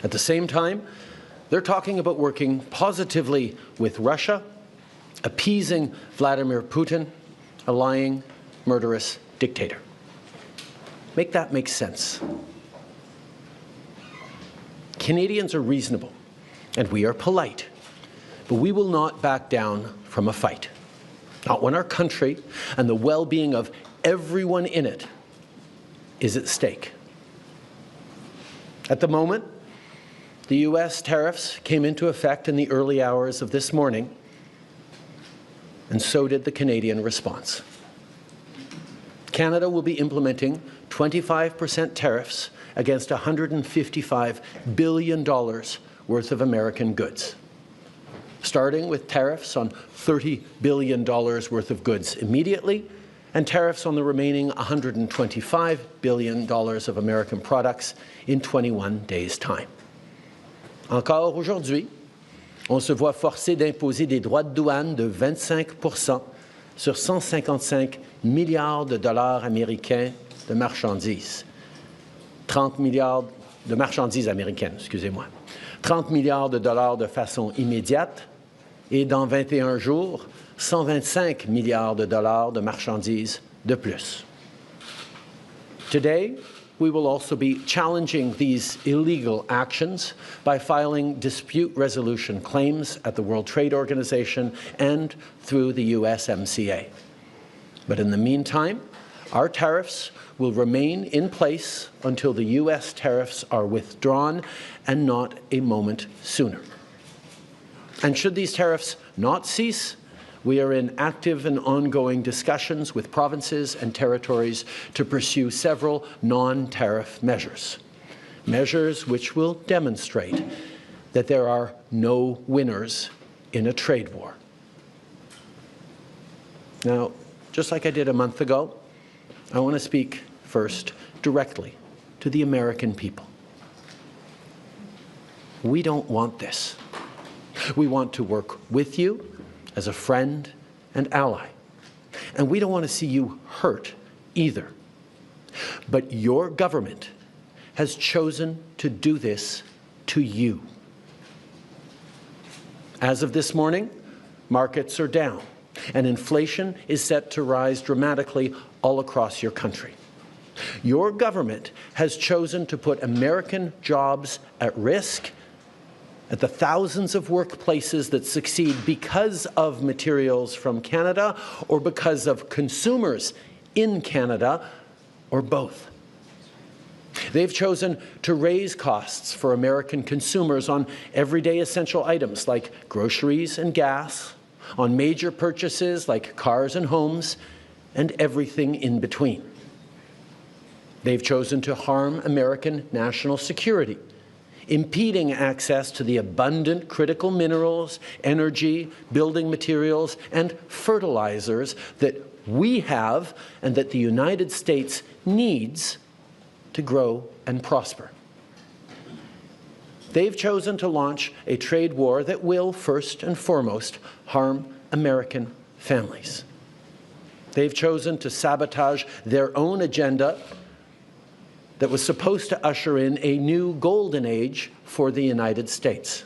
At the same time, they're talking about working positively with Russia, appeasing Vladimir Putin, a lying, murderous dictator. Make that make sense. Canadians are reasonable, and we are polite, but we will not back down from a fight. Not when our country and the well-being of everyone in it is at stake. At the moment, the U.S. tariffs came into effect in the early hours of this morning, and so did the Canadian response. Canada will be implementing 25% tariffs against $155 billion worth of American goods, starting with tariffs on $30 billion worth of goods immediately, and tariffs on the remaining $125 billion of American products in 21 days' time. Encore aujourd'hui, on se voit forcé d'imposer des droits de douane de 25% sur 155 milliards de dollars américains de marchandises. 30 milliards de marchandises américaines, excusez-moi. 30 milliards de dollars de façon immédiate et dans 21 jours, 125 milliards de dollars de marchandises de plus. Today, we will also be challenging these illegal actions by filing dispute resolution claims at the World Trade Organization and through the USMCA. But in the meantime, our tariffs will remain in place until the U.S. tariffs are withdrawn, and not a moment sooner. And should these tariffs not cease, we are in active and ongoing discussions with provinces and territories to pursue several non-tariff measures, measures which will demonstrate that there are no winners in a trade war. Now, just like I did a month ago, I want to speak first directly to the American people. We don't want this. We want to work with you as a friend and ally. And we don't want to see you hurt either. But your government has chosen to do this to you. As of this morning, markets are down, and inflation is set to rise dramatically all across your country. Your government has chosen to put American jobs at risk, at the thousands of workplaces that succeed because of materials from Canada or because of consumers in Canada, or both. They've chosen to raise costs for American consumers on everyday essential items like groceries and gas, on major purchases like cars and homes, and everything in between. They've chosen to harm American national security, impeding access to the abundant critical minerals, energy, building materials, and fertilizers that we have and that the United States needs to grow and prosper. They've chosen to launch a trade war that will, first and foremost, harm American families. They've chosen to sabotage their own agenda that was supposed to usher in a new golden age for the United States.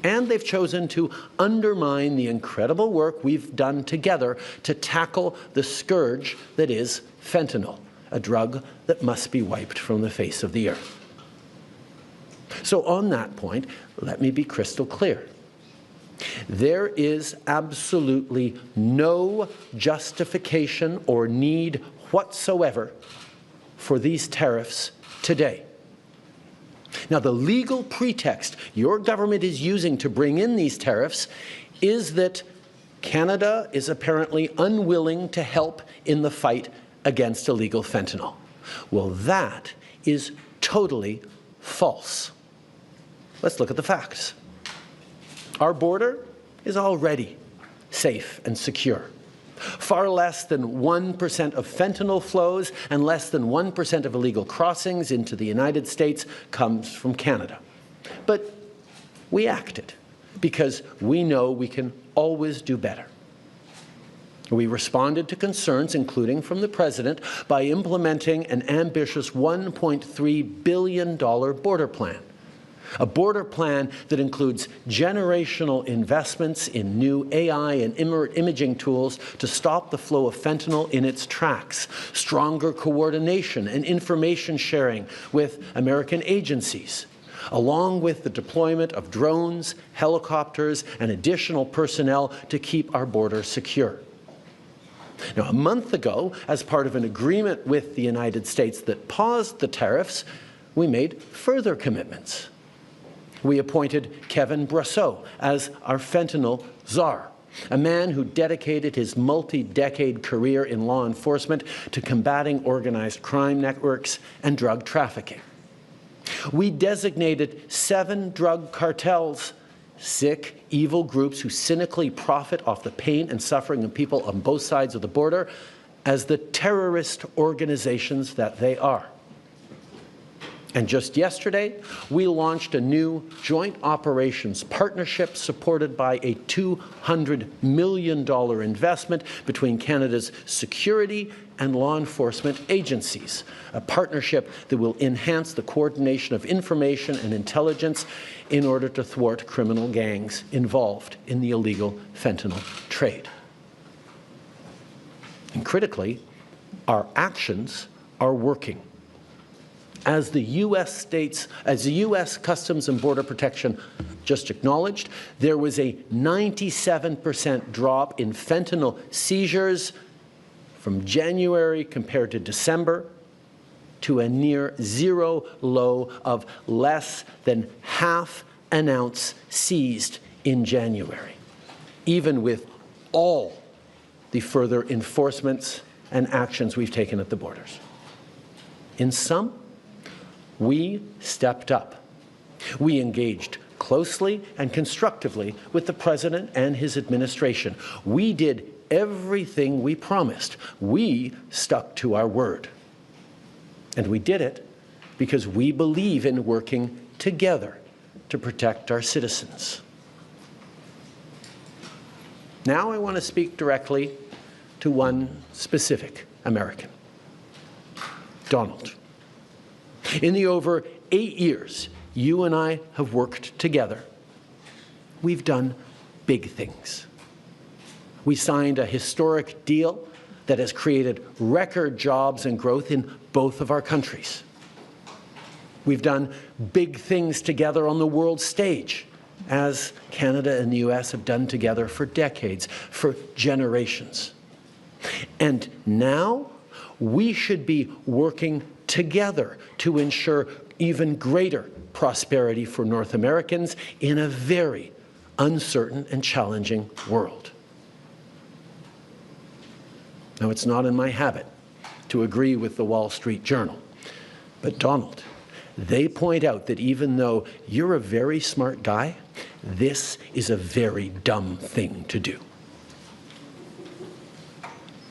And they've chosen to undermine the incredible work we've done together to tackle the scourge that is fentanyl, a drug that must be wiped from the face of the earth. So on that point, let me be crystal clear. There is absolutely no justification or need whatsoever for these tariffs today. Now, the legal pretext your government is using to bring in these tariffs is that Canada is apparently unwilling to help in the fight against illegal fentanyl. Well, that is totally false. Let's look at the facts. Our border is already safe and secure. Far less than 1% of fentanyl flows and less than 1% of illegal crossings into the United States comes from Canada. But we acted because we know we can always do better. We responded to concerns, including from the President, by implementing an ambitious $1.3 billion border plan. A border plan that includes generational investments in new AI and imaging tools to stop the flow of fentanyl in its tracks, stronger coordination and information sharing with American agencies, along with the deployment of drones, helicopters, and additional personnel to keep our border secure. Now, a month ago, as part of an agreement with the United States that paused the tariffs, we made further commitments. We appointed Kevin Brasseau as our fentanyl czar, a man who dedicated his multi-decade career in law enforcement to combating organized crime networks and drug trafficking. We designated 7 drug cartels, sick, evil groups who cynically profit off the pain and suffering of people on both sides of the border, as the terrorist organizations that they are. And just yesterday, we launched a new joint operations partnership supported by a $200 million investment between Canada's security and law enforcement agencies, a partnership that will enhance the coordination of information and intelligence in order to thwart criminal gangs involved in the illegal fentanyl trade. And critically, our actions are working. As the U.S. Customs and Border Protection just acknowledged, there was a 97% drop in fentanyl seizures from January compared to December, to a near zero low of less than half an ounce seized in January, even with all the further enforcements and actions we've taken at the borders. In sum, we stepped up. We engaged closely and constructively with the President and his administration. We did everything we promised. We stuck to our word. And we did it because we believe in working together to protect our citizens. Now I want to speak directly to one specific American, Donald. In the over 8 years you and I have worked together, we've done big things. We signed a historic deal that has created record jobs and growth in both of our countries. We've done big things together on the world stage, as Canada and the US have done together for decades, for generations. And now we should be working together to ensure even greater prosperity for North Americans in a very uncertain and challenging world. Now, it's not in my habit to agree with the Wall Street Journal, but Donald, they point out that even though you're a very smart guy, this is a very dumb thing to do.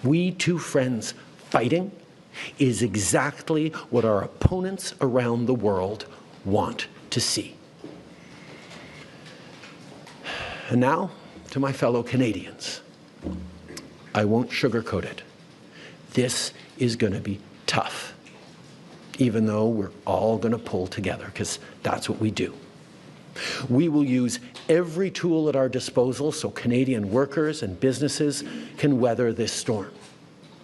We two friends fighting is exactly what our opponents around the world want to see. And now, to my fellow Canadians, I won't sugarcoat it. This is going to be tough, even though we're all going to pull together, because that's what we do. We will use every tool at our disposal so Canadian workers and businesses can weather this storm.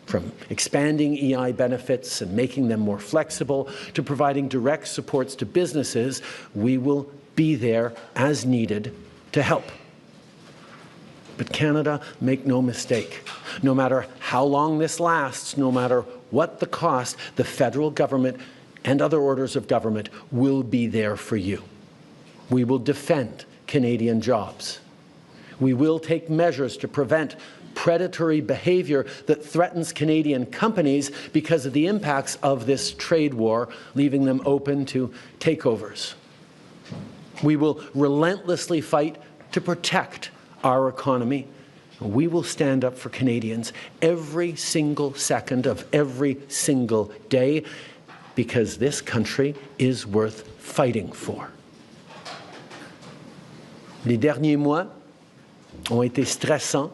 From expanding EI benefits and making them more flexible to providing direct supports to businesses, we will be there as needed to help. But Canada, make no mistake, no matter how long this lasts, no matter what the cost, the federal government and other orders of government will be there for you. We will defend Canadian jobs. We will take measures to prevent predatory behavior that threatens Canadian companies because of the impacts of this trade war, leaving them open to takeovers. We will relentlessly fight to protect our economy. We will stand up for Canadians every single second of every single day, because this country is worth fighting for. Les derniers mois ont été stressants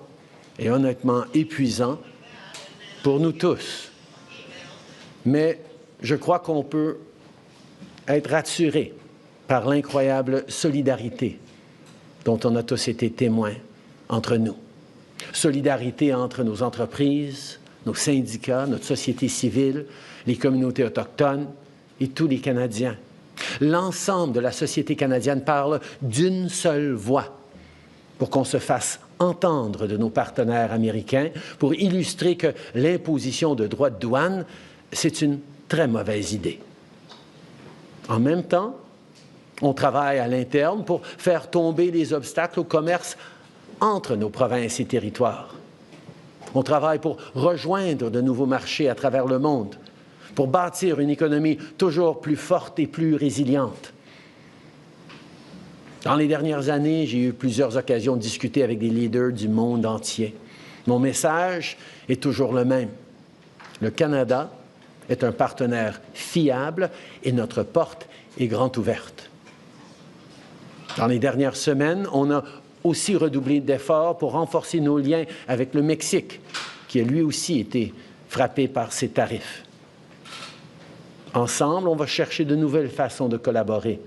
et honnêtement épuisant pour nous tous. Mais je crois qu'on peut être rassuré par l'incroyable solidarité dont on a tous été témoins entre nous. Solidarité entre nos entreprises, nos syndicats, notre société civile, les communautés autochtones et tous les Canadiens. L'ensemble de la société canadienne parle d'une seule voix pour qu'on se fasse entendre de nos partenaires américains, pour illustrer que l'imposition de droits de douane, c'est une très mauvaise idée. En même temps, on travaille à l'interne pour faire tomber les obstacles au commerce entre nos provinces et territoires. On travaille pour rejoindre de nouveaux marchés à travers le monde, pour bâtir une économie toujours plus forte et plus résiliente. Dans les dernières années, j'ai eu plusieurs occasions de discuter avec des leaders du monde entier. Mon message est toujours le même. Le Canada est un partenaire fiable et notre porte est grande ouverte. Dans les dernières semaines, on a aussi redoublé d'efforts pour renforcer nos liens avec le Mexique, qui a lui aussi été frappé par ces tarifs. Ensemble, on va chercher de nouvelles façons de collaborer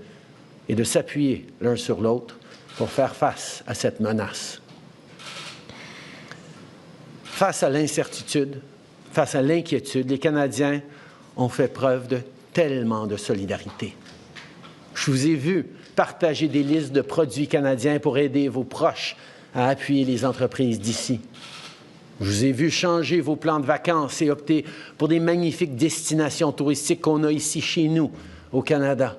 et de s'appuyer l'un sur l'autre pour faire face à cette menace. Face à l'incertitude, face à l'inquiétude, les Canadiens ont fait preuve de tellement de solidarité. Je vous ai vu partager des listes de produits canadiens pour aider vos proches à appuyer les entreprises d'ici. Je vous ai vu changer vos plans de vacances et opter pour des magnifiques destinations touristiques qu'on a ici chez nous, au Canada.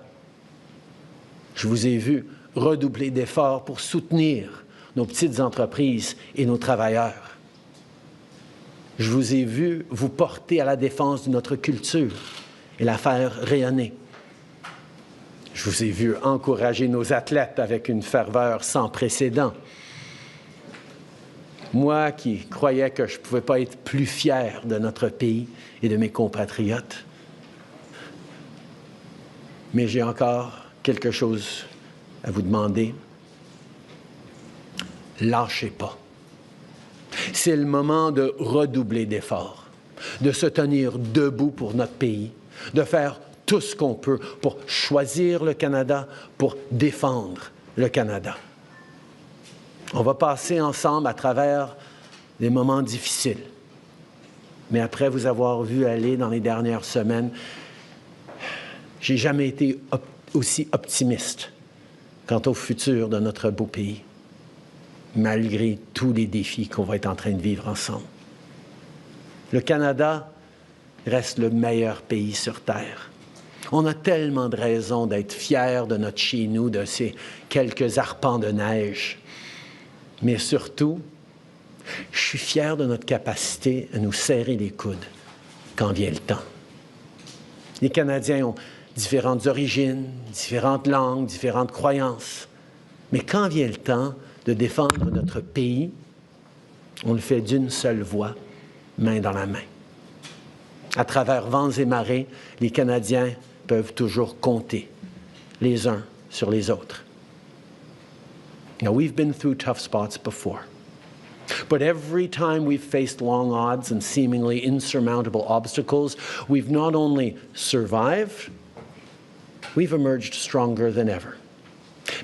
Je vous ai vu redoubler d'efforts pour soutenir nos petites entreprises et nos travailleurs. Je vous ai vu vous porter à la défense de notre culture et la faire rayonner. Je vous ai vu encourager nos athlètes avec une ferveur sans précédent. Moi qui croyais que je ne pouvais pas être plus fier de notre pays et de mes compatriotes. Mais j'ai encore quelque chose à vous demander. Lâchez pas. C'est le moment de redoubler d'efforts, de se tenir debout pour notre pays, de faire tout ce qu'on peut pour choisir le Canada, pour défendre le Canada. On va passer ensemble à travers des moments difficiles. Mais après vous avoir vu aller dans les dernières semaines, j'ai jamais été aussi optimiste quant au futur de notre beau pays, malgré tous les défis qu'on va être en train de vivre ensemble. Le Canada reste le meilleur pays sur Terre. On a tellement de raisons d'être fiers de notre chez-nous, de ces quelques arpents de neige. Mais surtout, je suis fier de notre capacité à nous serrer les coudes quand vient le temps. Les Canadiens ont différentes origines, différentes langues, différentes croyances. Mais quand vient le temps de défendre notre pays, on le fait d'une seule voix, main dans la main. À travers vents et marées, les Canadiens peuvent toujours compter les uns sur les autres. Now, we've been through tough spots before. But every time we've faced long odds and seemingly insurmountable obstacles, we've not only survived, we've emerged stronger than ever.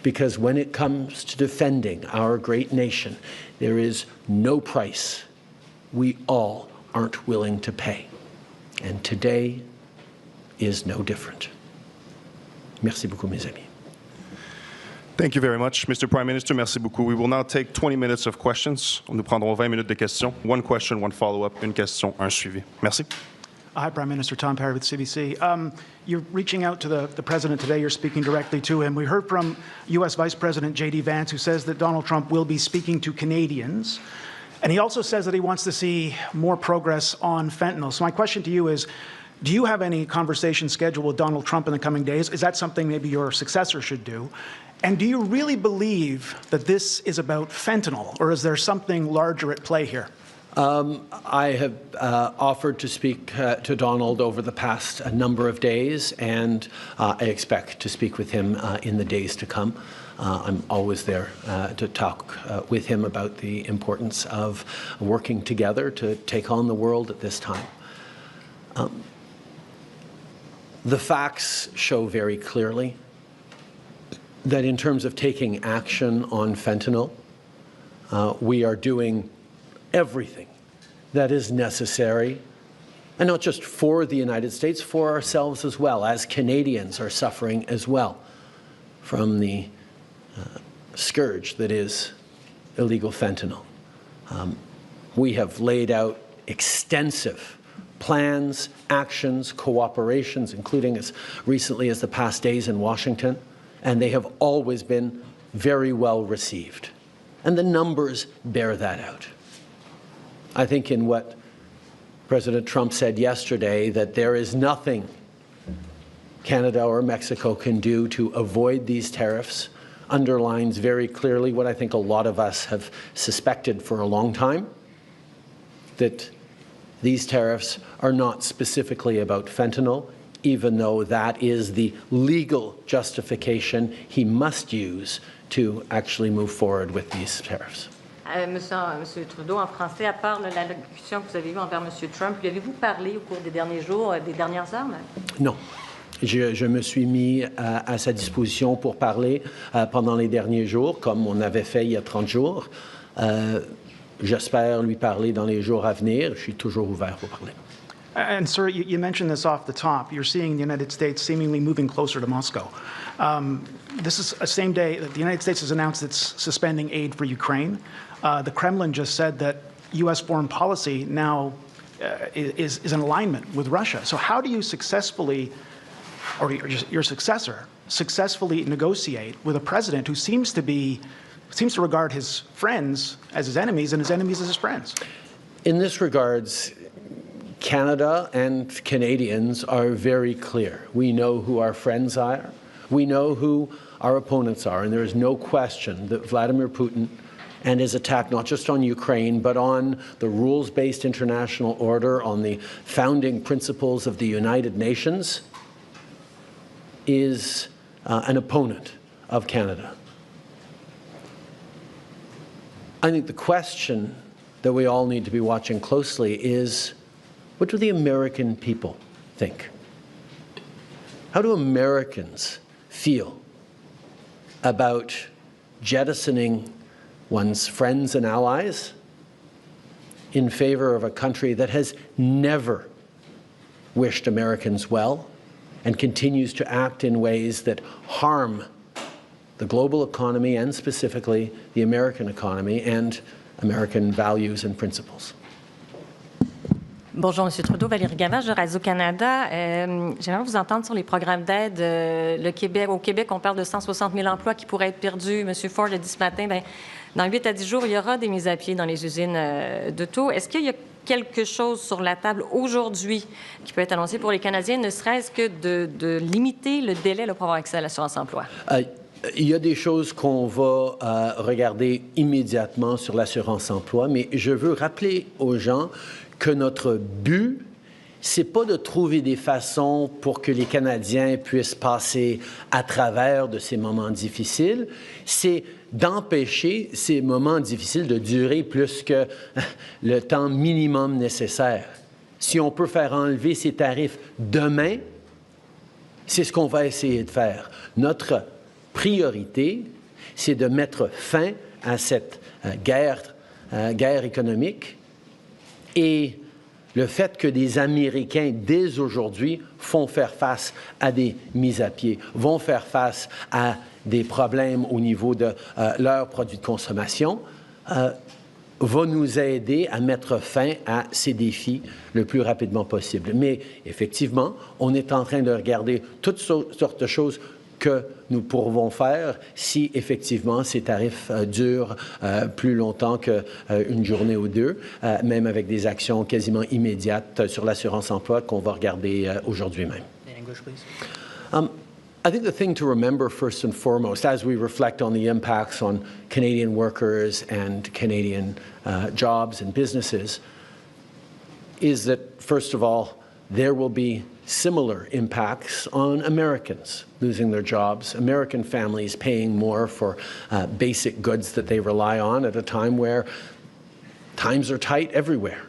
Because when it comes to defending our great nation, there is no price we all aren't willing to pay. And today is no different. Merci beaucoup, mes amis. Thank you very much, Mr. Prime Minister. Merci beaucoup. We will now take 20 minutes of questions. Nous prendrons 20 minutes de questions. One question, one follow-up, une question, un suivi. Merci. Hi, Prime Minister. Tom Perry with CBC. You're reaching out to the President today. You're speaking directly to him. We heard from U.S. Vice President J.D. Vance, who says that Donald Trump will be speaking to Canadians. And he also says that he wants to see more progress on fentanyl. So my question to you is, do you have any conversation scheduled with Donald Trump in the coming days? Is that something maybe your successor should do? And do you really believe that this is about fentanyl, or is there something larger at play here? I have offered to speak to Donald over the past number of days, and I expect to speak with him in the days to come. I'm always there to talk with him about the importance of working together to take on the world at this time. The facts show very clearly that in terms of taking action on fentanyl, we are doing everything that is necessary, and not just for the United States, for ourselves as well, as Canadians are suffering as well from the scourge that is illegal fentanyl. We have laid out extensive plans, actions, cooperations, including as recently as the past days in Washington, and they have always been very well received. And the numbers bear that out. I think in what President Trump said yesterday, that there is nothing Canada or Mexico can do to avoid these tariffs, underlines very clearly what I think a lot of us have suspected for a long time, that these tariffs are not specifically about fentanyl, even though that is the legal justification he must use to actually move forward with these tariffs. Monsieur Trudeau, en français, à part l'allocution que vous avez eue envers Monsieur Trump, lui avez-vous parlé au cours des derniers jours, des dernières heures? Non. Je me suis mis à sa disposition pour parler pendant les derniers jours, comme on avait fait il y a 30 jours. J'espère lui parler dans les jours à venir. Je suis toujours ouvert pour parler. And, sir, you mentioned this off the top. You're seeing the United States seemingly moving closer to Moscow. This is the same day that the United States has announced it's suspending aid for Ukraine. The Kremlin just said that U.S. foreign policy now is in alignment with Russia. So how do you successfully, or your successor, successfully negotiate with a president who seems to regard his friends as his enemies and his enemies as his friends? In this regards, Canada and Canadians are very clear. We know who our friends are. We know who our opponents are. And there is no question that Vladimir Putin and his attack not just on Ukraine, but on the rules-based international order, on the founding principles of the United Nations, is an opponent of Canada. I think the question that we all need to be watching closely is, what do the American people think? How do Americans feel about jettisoning one's friends and allies in favor of a country that has never wished Americans well and continues to act in ways that harm the global economy and specifically the American economy and American values and principles? Bonjour, M. Trudeau. Valérie Gavage de Radio-Canada. J'aimerais vous entendre sur les programmes d'aide. Au Québec, on parle de 160 000 emplois qui pourraient être perdus. M. Ford a dit ce matin, dans 8 à 10 jours, il y aura des mises à pied dans les usines d'auto. Est-ce qu'il y a quelque chose sur la table aujourd'hui qui peut être annoncé pour les Canadiens, ne serait-ce que de limiter le délai pour avoir accès à l'assurance-emploi? Il y a des choses qu'on va regarder immédiatement sur l'assurance-emploi, mais je veux rappeler aux gens que notre but, c'est pas de trouver des façons pour que les Canadiens puissent passer à travers de ces moments difficiles, c'est d'empêcher ces moments difficiles de durer plus que le temps minimum nécessaire. Si on peut faire enlever ces tarifs demain, c'est ce qu'on va essayer de faire. Notre priorité, c'est de mettre fin à cette guerre économique. Et le fait que des Américains, dès aujourd'hui, font faire face à des mises à pied, vont faire face à des problèmes au niveau de leurs produits de consommation, va nous aider à mettre fin à ces défis le plus rapidement possible. Mais effectivement, on est en train de regarder toutes sortes de choses que nous pourrons faire si effectivement ces tarifs durent plus longtemps qu'une journée ou deux, même avec des actions quasiment immédiates sur l'assurance-emploi qu'on va regarder aujourd'hui même. In English, please. I think the thing to remember first and foremost, as we reflect on the impacts on Canadian workers and Canadian jobs and businesses, is that, first of all, there will be similar impacts on Americans losing their jobs, American families paying more for basic goods that they rely on at a time where times are tight everywhere.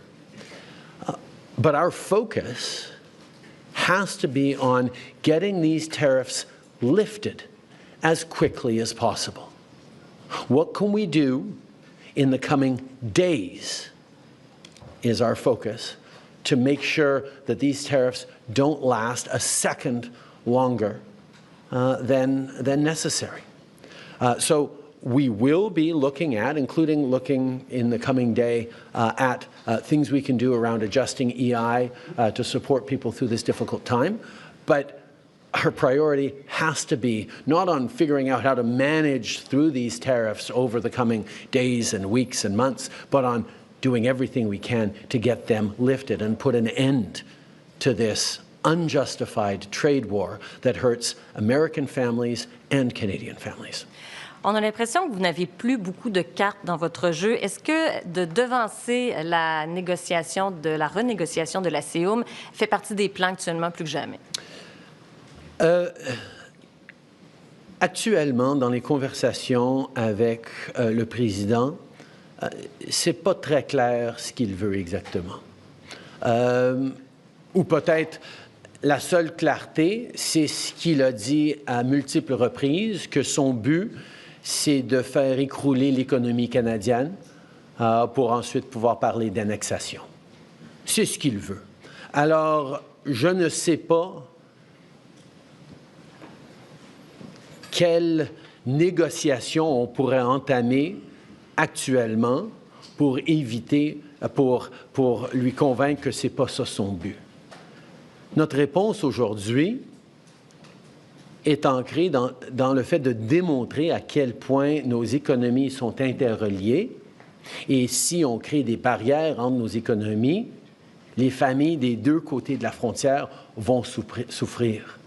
But our focus has to be on getting these tariffs lifted as quickly as possible. What can we do in the coming days is our focus to make sure that these tariffs don't last a second longer than necessary. So we will be looking at, including looking in the coming day at things we can do around adjusting EI to support people through this difficult time. But our priority has to be not on figuring out how to manage through these tariffs over the coming days and weeks and months, but on doing everything we can to get them lifted and put an end to this unjustified trade war that hurts American families and Canadian families. On a l'impression que vous n'avez plus beaucoup de cartes dans votre jeu. Est-ce que de devancer la renégociation de la CEUM fait partie des plans actuellement plus que jamais? Actuellement, dans les conversations avec le président, c'est pas très clair ce qu'il veut exactement. Ou peut-être la seule clarté, c'est ce qu'il a dit à multiples reprises, que son but, c'est de faire écrouler l'économie canadienne pour ensuite pouvoir parler d'annexation. C'est ce qu'il veut. Alors, je ne sais pas quelle négociation on pourrait entamer actuellement pour éviter, pour lui convaincre que ce n'est pas ça son but. Notre réponse aujourd'hui est ancrée dans le fait de démontrer à quel point nos économies sont interreliées. Et si on crée des barrières entre nos économies, les familles des deux côtés de la frontière vont souffrir.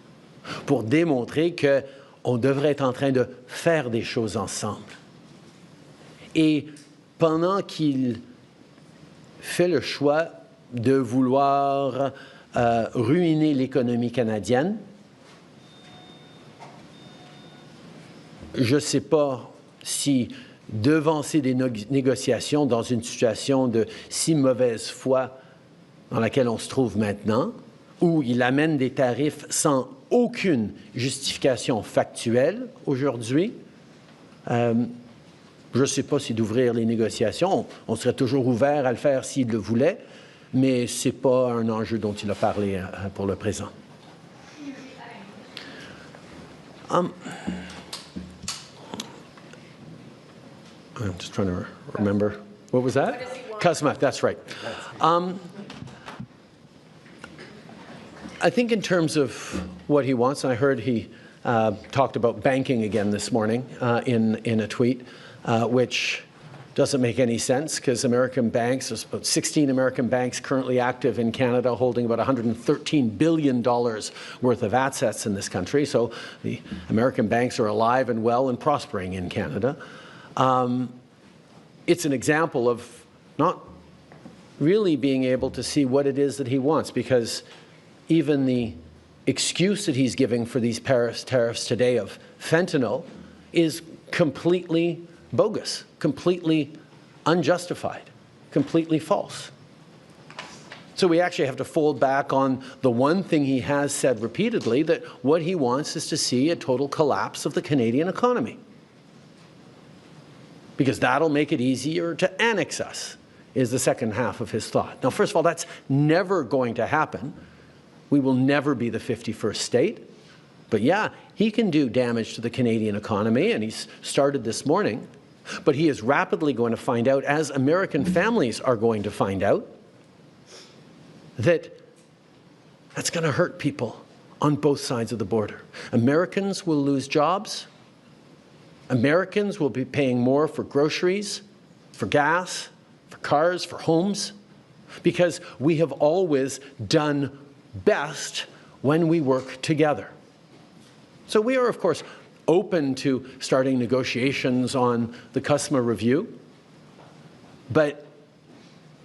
Pour démontrer qu'on devrait être en train de faire des choses ensemble. Et pendant qu'il fait le choix de vouloir ruiner l'économie canadienne, je ne sais pas si devancer des négociations dans une situation de si mauvaise foi dans laquelle on se trouve maintenant, où il amène des tarifs sans aucune justification factuelle aujourd'hui, je ne sais pas si d'ouvrir les négociations, on serait toujours ouvert à le faire s'il le voulait, mais ce n'est pas un enjeu dont il a parlé pour le présent. I'm just trying to remember. What was that? Cosma, that's right. I think in terms of what he wants, I heard he talked about banking again this morning in a tweet, which doesn't make any sense because American banks, there's about 16 American banks currently active in Canada holding about $113 billion worth of assets in this country. So the American banks are alive and well and prospering in Canada. It's an example of not really being able to see what it is that he wants, because even the excuse that he's giving for these Paris tariffs today of fentanyl is completely bogus, completely unjustified, completely false. So we actually have to fold back on the one thing he has said repeatedly, that what he wants is to see a total collapse of the Canadian economy, because that'll make it easier to annex us, is the second half of his thought. Now, first of all, that's never going to happen. We will never be the 51st state. But yeah, he can do damage to the Canadian economy, and he's started this morning. But he is rapidly going to find out, as American families are going to find out, that that's going to hurt people on both sides of the border. Americans will lose jobs. Americans will be paying more for groceries, for gas, for cars, for homes, because we have always done best when we work together. So we are, of course, open to starting negotiations on the customer review, but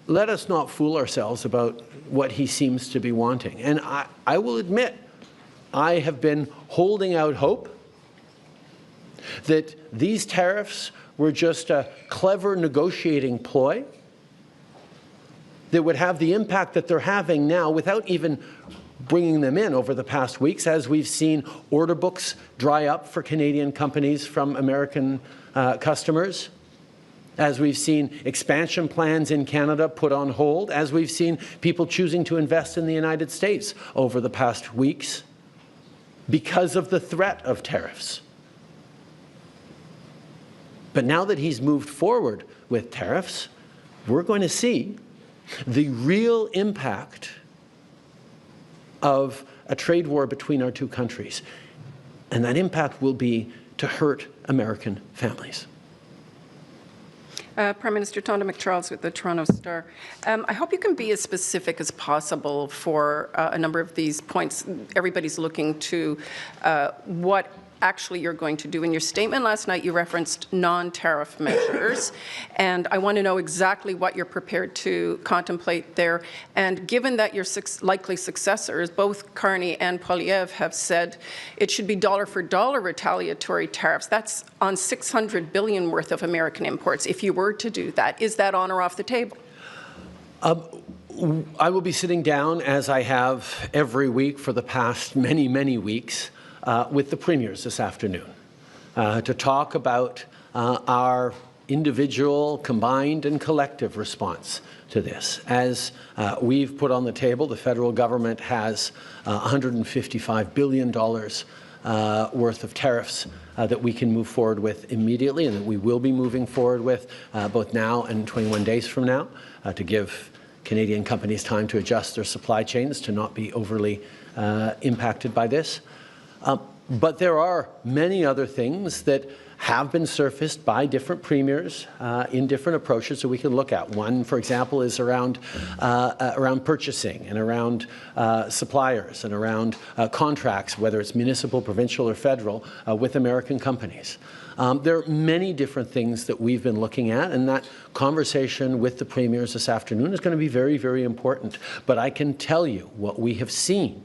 let us not fool ourselves about what he seems to be wanting. And I will admit, I have been holding out hope that these tariffs were just a clever negotiating ploy that would have the impact that they're having now without even bringing them in over the past weeks, as we've seen order books dry up for Canadian companies from American customers, as we've seen expansion plans in Canada put on hold, as we've seen people choosing to invest in the United States over the past weeks because of the threat of tariffs. But now that he's moved forward with tariffs, we're going to see the real impact of a trade war between our two countries. And that impact will be to hurt American families. Prime Minister Tonda McCharles with the Toronto Star. I hope you can be as specific as possible for a number of these points. Everybody's looking to what actually you're going to do. In your statement last night, you referenced non-tariff measures, and I want to know exactly what you're prepared to contemplate there. And given that your likely successors, both Carney and Poilievre, have said it should be dollar-for-dollar retaliatory tariffs, that's on $600 billion worth of American imports. If you were to do that, is that on or off the table? I will be sitting down, as I have every week for the past many, many weeks, with the premiers this afternoon to talk about our individual, combined, and collective response to this. As we've put on the table, the federal government has $155 billion worth of tariffs that we can move forward with immediately, and that we will be moving forward with both now and 21 days from now to give Canadian companies time to adjust their supply chains to not be overly impacted by this. But there are many other things that have been surfaced by different premiers in different approaches that we can look at. One, for example, is around purchasing and around suppliers and around contracts, whether it's municipal, provincial, or federal, with American companies. There are many different things that we've been looking at, and that conversation with the premiers this afternoon is going to be very, very important. But I can tell you what we have seen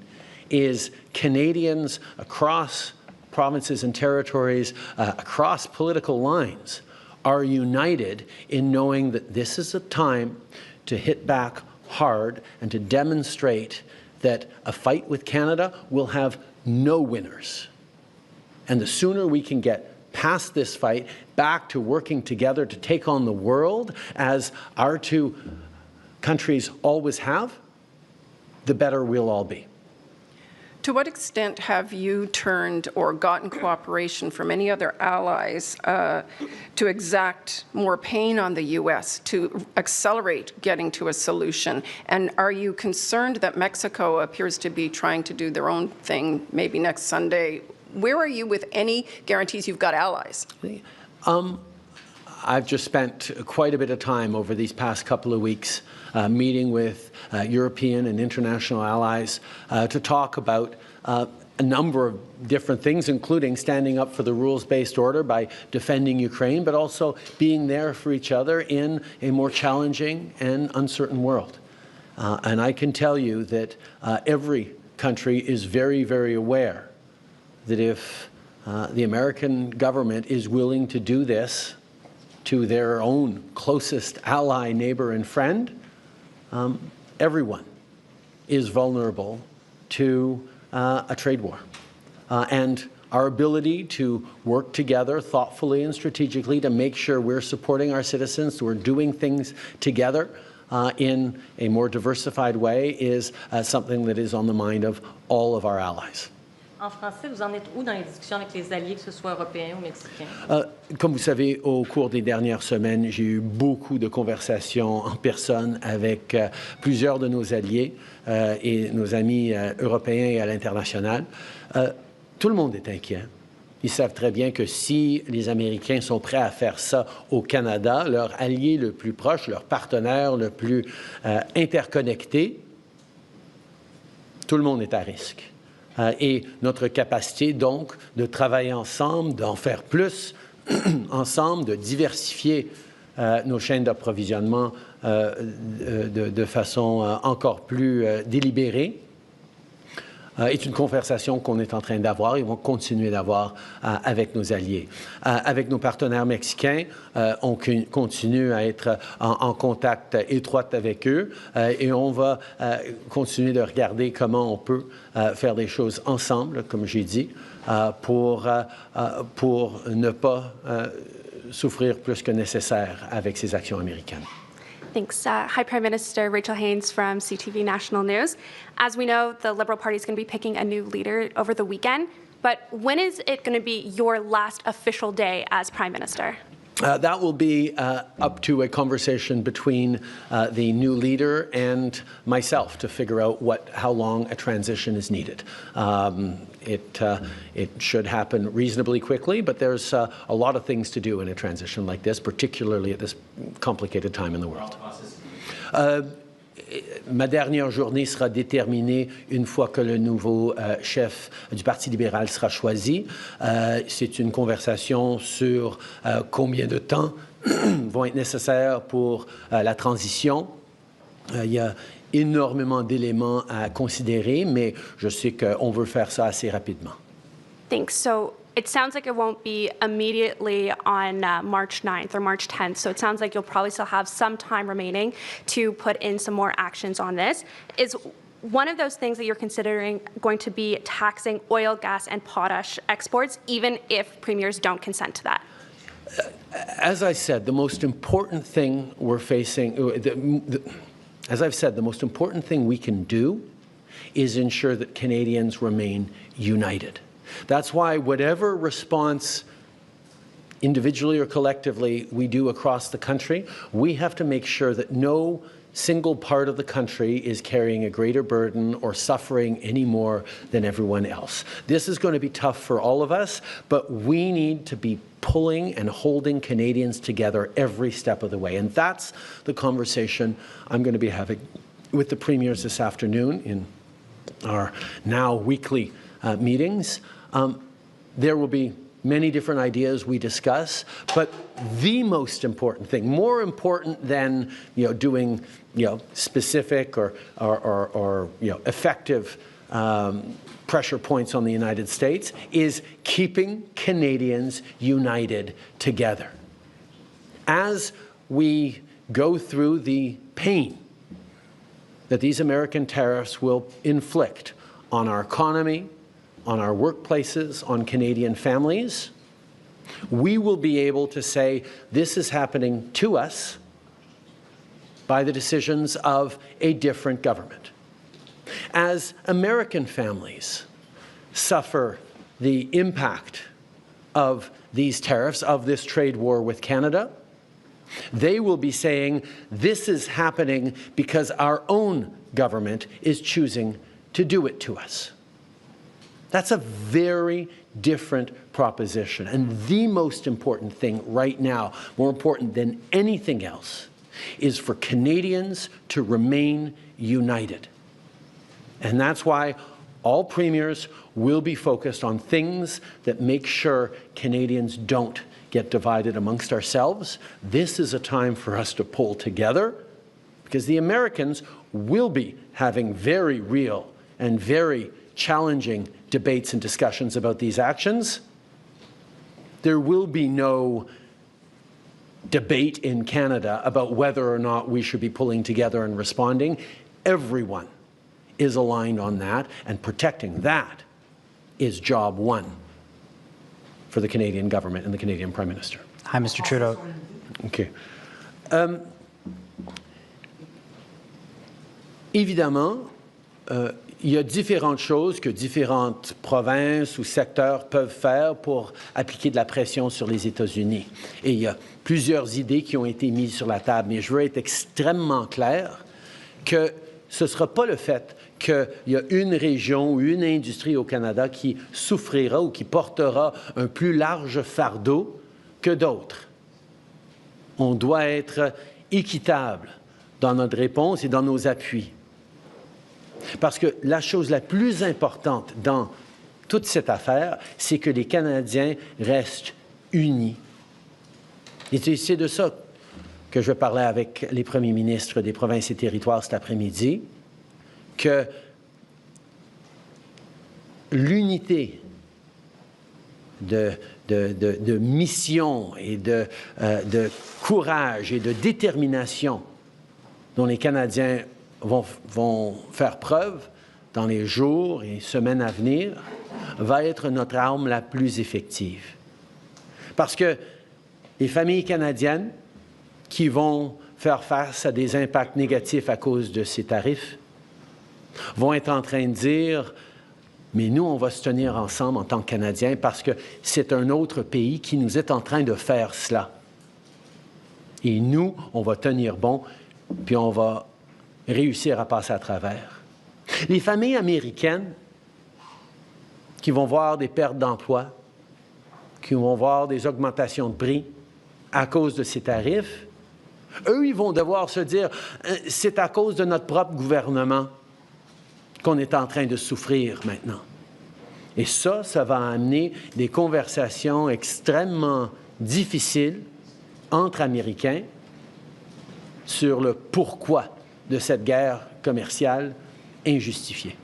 is Canadians across provinces and territories, across political lines, are united in knowing that this is a time to hit back hard and to demonstrate that a fight with Canada will have no winners. And the sooner we can get past this fight, back to working together to take on the world, as our two countries always have, the better we'll all be. To what extent have you turned or gotten cooperation from any other allies to exact more pain on the U.S., to accelerate getting to a solution? And are you concerned that Mexico appears to be trying to do their own thing maybe next Sunday? Where are you with any guarantees you've got allies? I've just spent quite a bit of time over these past couple of weeks meeting with European and international allies to talk about a number of different things, including standing up for the rules-based order by defending Ukraine, but also being there for each other in a more challenging and uncertain world. And I can tell you that every country is very, very aware that if the American government is willing to do this to their own closest ally, neighbor, and friend, everyone is vulnerable to a trade war. And our ability to work together thoughtfully and strategically to make sure we're supporting our citizens, we're doing things together in a more diversified way is something that is on the mind of all of our allies. En français, vous en êtes où dans les discussions avec les alliés, que ce soit européens ou mexicains? Comme vous savez, au cours des dernières semaines, j'ai eu beaucoup de conversations en personne avec plusieurs de nos alliés et nos amis européens et à l'international. Tout le monde est inquiet. Ils savent très bien que si les Américains sont prêts à faire ça au Canada, leur allié le plus proche, leur partenaire le plus interconnecté, tout le monde est à risque. et notre capacité donc de travailler ensemble, d'en faire plus ensemble, de diversifier nos chaînes d'approvisionnement de façon encore plus délibérée, est une conversation qu'on est en train d'avoir et vont continuer d'avoir avec nos alliés. Avec nos partenaires mexicains, on continue à être en contact étroit avec eux et on va continuer de regarder comment on peut faire des choses ensemble, comme j'ai dit, pour ne pas souffrir plus que nécessaire avec ces actions américaines. Thanks. Hi, Prime Minister. Rachel Haynes from CTV National News. As we know, the Liberal Party is going to be picking a new leader over the weekend. But when is it going to be your last official day as Prime Minister? That will be up to a conversation between the new leader and myself to figure out how long a transition is needed. It should happen reasonably quickly, but there's a lot of things to do in a transition like this, particularly at this complicated time in the world. Ma dernière journée sera déterminée une fois que le nouveau chef du Parti libéral sera choisi. C'est une conversation sur combien de temps vont être nécessaires pour la transition. Il y a énormément d'éléments à considérer, mais je sais qu'on veut faire ça assez rapidement. Thanks. So it sounds like it won't be immediately on March 9th or March 10th. So it sounds like you'll probably still have some time remaining to put in some more actions on this. Is one of those things that you're considering going to be taxing oil, gas, and potash exports, even if premiers don't consent to that? As I said, the most important thing we're facing, as I've said, the most important thing we can do is ensure that Canadians remain united. That's why whatever response, individually or collectively, we do across the country, we have to make sure that no single part of the country is carrying a greater burden or suffering any more than everyone else. This is going to be tough for all of us, but we need to be pulling and holding Canadians together every step of the way. And that's the conversation I'm going to be having with the premiers this afternoon in our now weekly meetings. There will be many different ideas we discuss, but the most important thing, more important than doing specific or effective pressure points on the United States, is keeping Canadians united together. As we go through the pain that these American tariffs will inflict on our economy, on our workplaces, on Canadian families, we will be able to say this is happening to us by the decisions of a different government. As American families suffer the impact of these tariffs, of this trade war with Canada, they will be saying this is happening because our own government is choosing to do it to us. That's a very different proposition. And the most important thing right now, more important than anything else, is for Canadians to remain united. And that's why all premiers will be focused on things that make sure Canadians don't get divided amongst ourselves. This is a time for us to pull together because the Americans will be having very real and very challenging debates and discussions about these actions. There will be no debate in Canada about whether or not we should be pulling together and responding. Everyone is aligned on that, and protecting that is job one for the Canadian government and the Canadian Prime Minister. Hi, Mr. Trudeau. Okay. Évidemment, il y a différentes choses que différentes provinces ou secteurs peuvent faire pour appliquer de la pression sur les États-Unis. Et il y a plusieurs idées qui ont été mises sur la table, mais je veux être extrêmement clair que ce ne sera pas le fait qu'il y a une région ou une industrie au Canada qui souffrira ou qui portera un plus large fardeau que d'autres. On doit être équitable dans notre réponse et dans nos appuis. Parce que la chose la plus importante dans toute cette affaire, c'est que les Canadiens restent unis. Et c'est de ça que je parlais avec les premiers ministres des provinces et territoires cet après-midi, que l'unité de mission et de courage et de détermination dont les Canadiens vont faire preuve dans les jours et semaines à venir va être notre arme la plus effective. Parce que les familles canadiennes qui vont faire face à des impacts négatifs à cause de ces tarifs vont être en train de dire « Mais nous, on va se tenir ensemble en tant que Canadiens parce que c'est un autre pays qui nous est en train de faire cela. Et nous, on va tenir bon, puis on va réussir à passer à travers. » Les familles américaines qui vont voir des pertes d'emploi, qui vont voir des augmentations de prix à cause de ces tarifs, eux, ils vont devoir se dire « C'est à cause de notre propre gouvernement qu'on est en train de souffrir maintenant. » Et ça va amener des conversations extrêmement difficiles entre Américains sur le pourquoi de cette guerre commerciale injustifiée.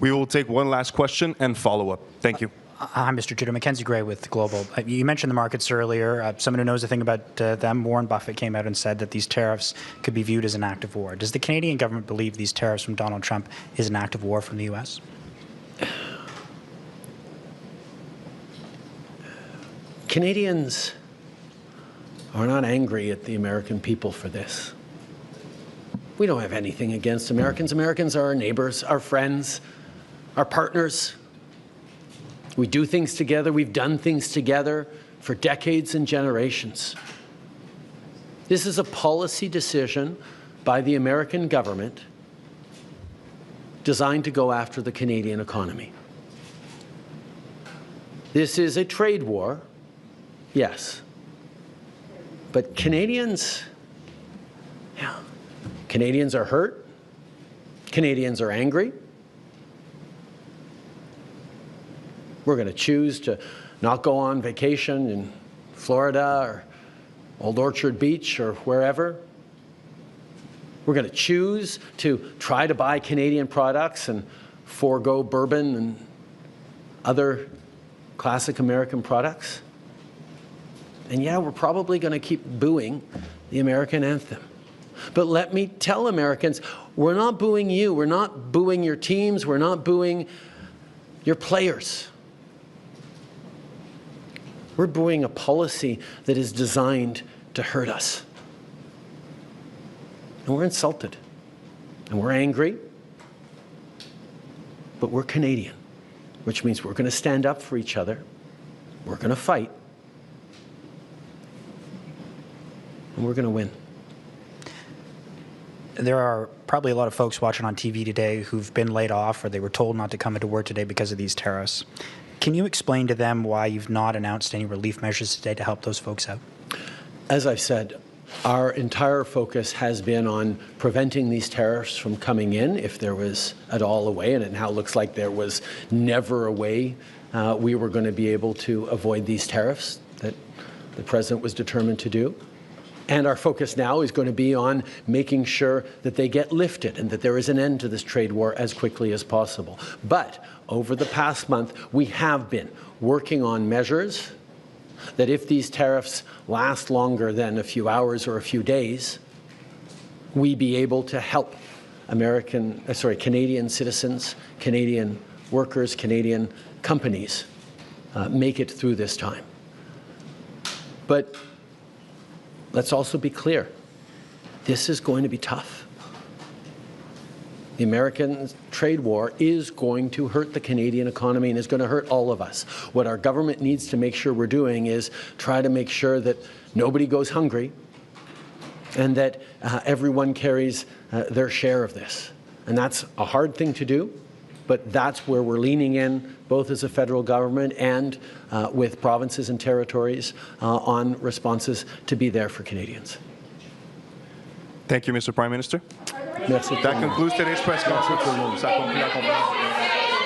We will take one last question and follow up. Thank you. Hi, Mr. Tudor. Mackenzie Gray with Global. You mentioned the markets earlier. Someone who knows a thing about them, Warren Buffett, came out and said that these tariffs could be viewed as an act of war. Does the Canadian government believe these tariffs from Donald Trump is an act of war from the U.S.? Canadians are not angry at the American people for this. We don't have anything against Americans. Americans are our neighbors, our friends, our partners. We do things together. We've done things together for decades and generations. This is a policy decision by the American government designed to go after the Canadian economy. This is a trade war, yes. But Canadians are hurt. Canadians are angry. We're going to choose to not go on vacation in Florida or Old Orchard Beach or wherever. We're going to choose to try to buy Canadian products and forego bourbon and other classic American products. And yeah, we're probably going to keep booing the American anthem. But let me tell Americans, we're not booing you. We're not booing your teams. We're not booing your players. We're booing a policy that is designed to hurt us. And we're insulted. And we're angry. But we're Canadian, which means we're going to stand up for each other. We're going to fight. And we're going to win. There are probably a lot of folks watching on TV today who've been laid off or they were told not to come into work today because of these tariffs. Can you explain to them why you've not announced any relief measures today to help those folks out? As I've said, our entire focus has been on preventing these tariffs from coming in, if there was at all a way, and it now looks like there was never a way we were going to be able to avoid these tariffs that the President was determined to do. And our focus now is going to be on making sure that they get lifted and that there is an end to this trade war as quickly as possible. But over the past month, we have been working on measures that if these tariffs last longer than a few hours or a few days, we be able to help Canadian citizens, Canadian workers, Canadian companies make it through this time. But let's also be clear, this is going to be tough. The American trade war is going to hurt the Canadian economy and is going to hurt all of us. What our government needs to make sure we're doing is try to make sure that nobody goes hungry and that everyone carries their share of this. And that's a hard thing to do, but that's where we're leaning in, both as a federal government and with provinces and territories on responses to be there for Canadians. Thank you, Mr. Prime Minister. Merci. That concludes today's press conference. Ça conclut la conférence.